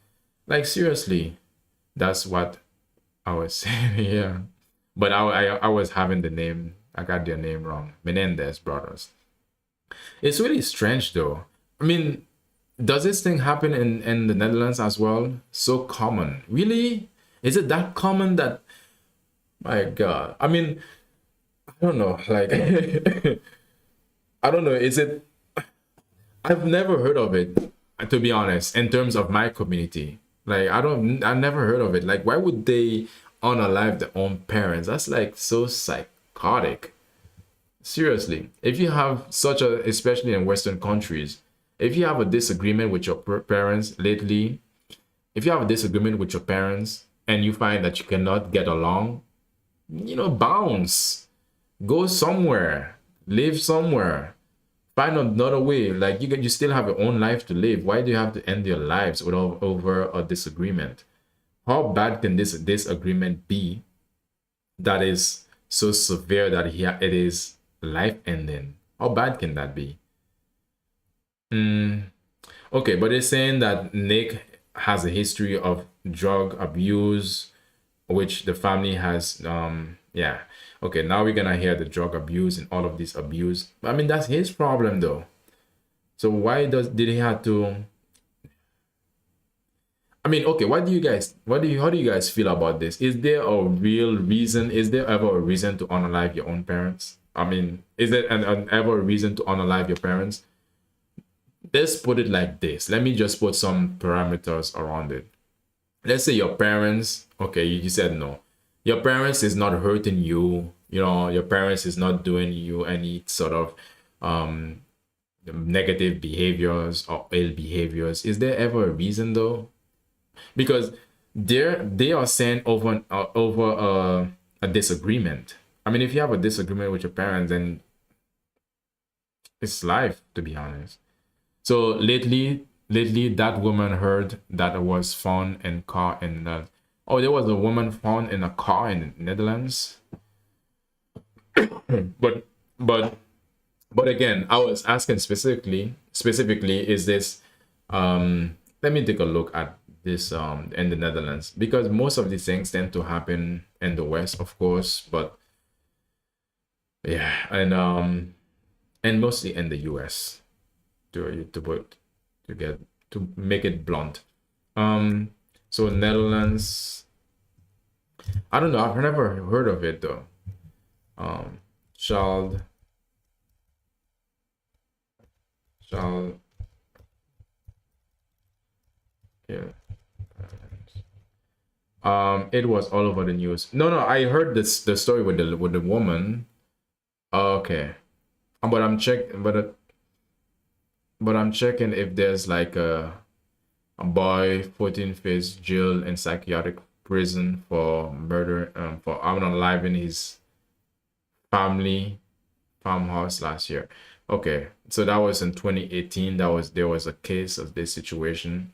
Like seriously, that's what I was saying. Yeah, but I was having the name. I got their name wrong. Menendez brothers. It's really strange though. I mean, does this thing happen in the Netherlands as well? So common. Really? Is it that common that? My God. I mean, I don't know. Like, I don't know. Is it? I've never heard of it, to be honest, in terms of my community. Like, I never heard of it. Like, why would they unalive their own parents? That's like so psychotic. Seriously, if you have especially in Western countries, if you have a disagreement with your parents lately, if you have a disagreement with your parents and you find that you cannot get along, bounce, go somewhere, live somewhere, find another way. Like you still have your own life to live. Why do you have to end your lives over a disagreement? How bad can this disagreement be that is so severe that it is life ending? How bad can that be? Okay, but it's saying that Nick has a history of drug abuse which the family has. Yeah. Okay, now we're gonna hear the drug abuse and all of this abuse. I mean, that's his problem though. So why did he have to? I mean, okay, how do you guys feel about this? Is there a real reason? Is there ever a reason to unalive your own parents? I mean, is there ever a reason to unalive your parents? Let's put it like this. Let me just put some parameters around it. Let's say your parents, okay, you said no. Your parents is not hurting you, your parents is not doing you any sort of um negative behaviors or ill behaviors. Is there ever a reason though? Because they are saying over a disagreement. I mean, if you have a disagreement with your parents, then it's life, to be honest. So lately, that woman heard that it was found in car in oh, there was a woman found in a car in the Netherlands. but but but again, I was asking specifically, is this let me take a look at this in the Netherlands, because most of these things tend to happen in the West, of course, but yeah, and mostly in the US, to get to make it blunt. So Netherlands, I don't know, I've never heard of it though. Um, child, child, yeah. It was all over the news. No, I heard the story with the woman. Okay, but I'm checking if there's like a boy 14 faced jail in psychiatric prison for murder, for unaliving his family farmhouse last year. Okay, so that was in 2018. There was a case of this situation,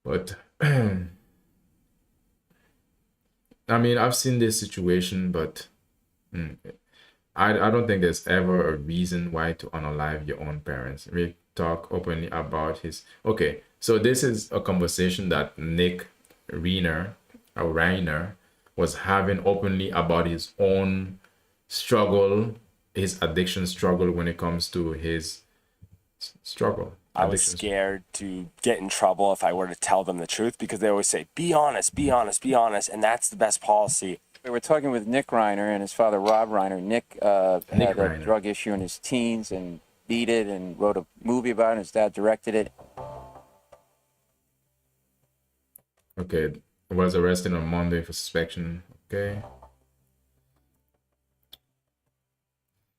but I mean, I've seen this situation, but I don't think there's ever a reason why to unalive your own parents. We talk openly about his. Okay, so this is a conversation that Nick Reiner was having openly about his own struggle, his addiction struggle when it comes to his struggle. I was scared to get in trouble if I were to tell them the truth, because they always say, be honest, be honest, be honest. And that's the best policy. We were talking with Nick Reiner and his father, Rob Reiner. Nick had Reiner. a drug issue in his teens and beat it and wrote a movie about it. His dad directed it. Okay, was arrested on Monday for suspicion. Okay.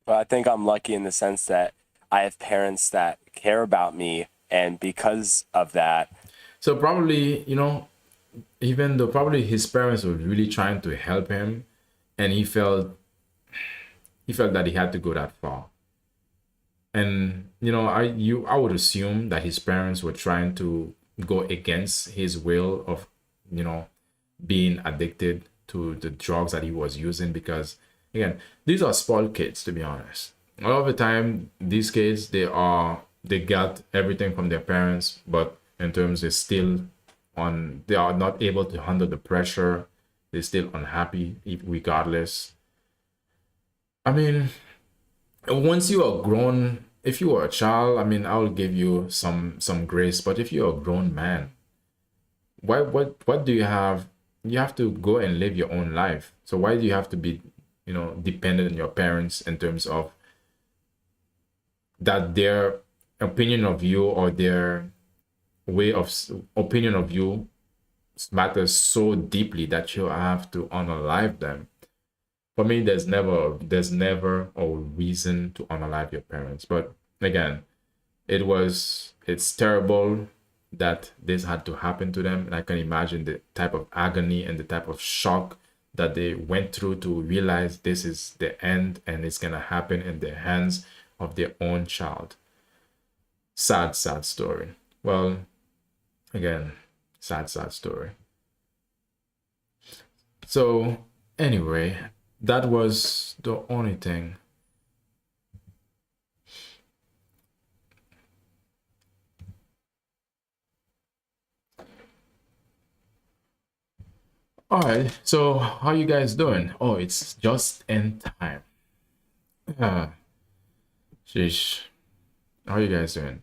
But I think I'm lucky in the sense that I have parents that care about me. And because of that, So probably, even though probably his parents were really trying to help him, and he felt that he had to go that far. And I would assume that his parents were trying to go against his will of being addicted to the drugs that he was using, because again, these are spoiled kids, to be honest. A lot of the time these kids, they got everything from their parents, but in terms they are not able to handle the pressure. They're still unhappy regardless. I mean, once you are grown, if you are a child, I mean, I'll give you some grace, but if you're a grown man, what do you have? You have to go and live your own life. So why do you have to be dependent on your parents in terms of that their opinion of you or their opinion of you matters so deeply that you have to unalive them? For me, there's never a reason to unalive your parents. But again, it's terrible that this had to happen to them, and I can imagine the type of agony and the type of shock that they went through to realize this is the end and it's gonna happen in the hands of their own child. Sad story. Well, again, sad story. So anyway, that was the only thing. All right. So how you guys doing? Oh, it's just in time. Sheesh. How you guys doing?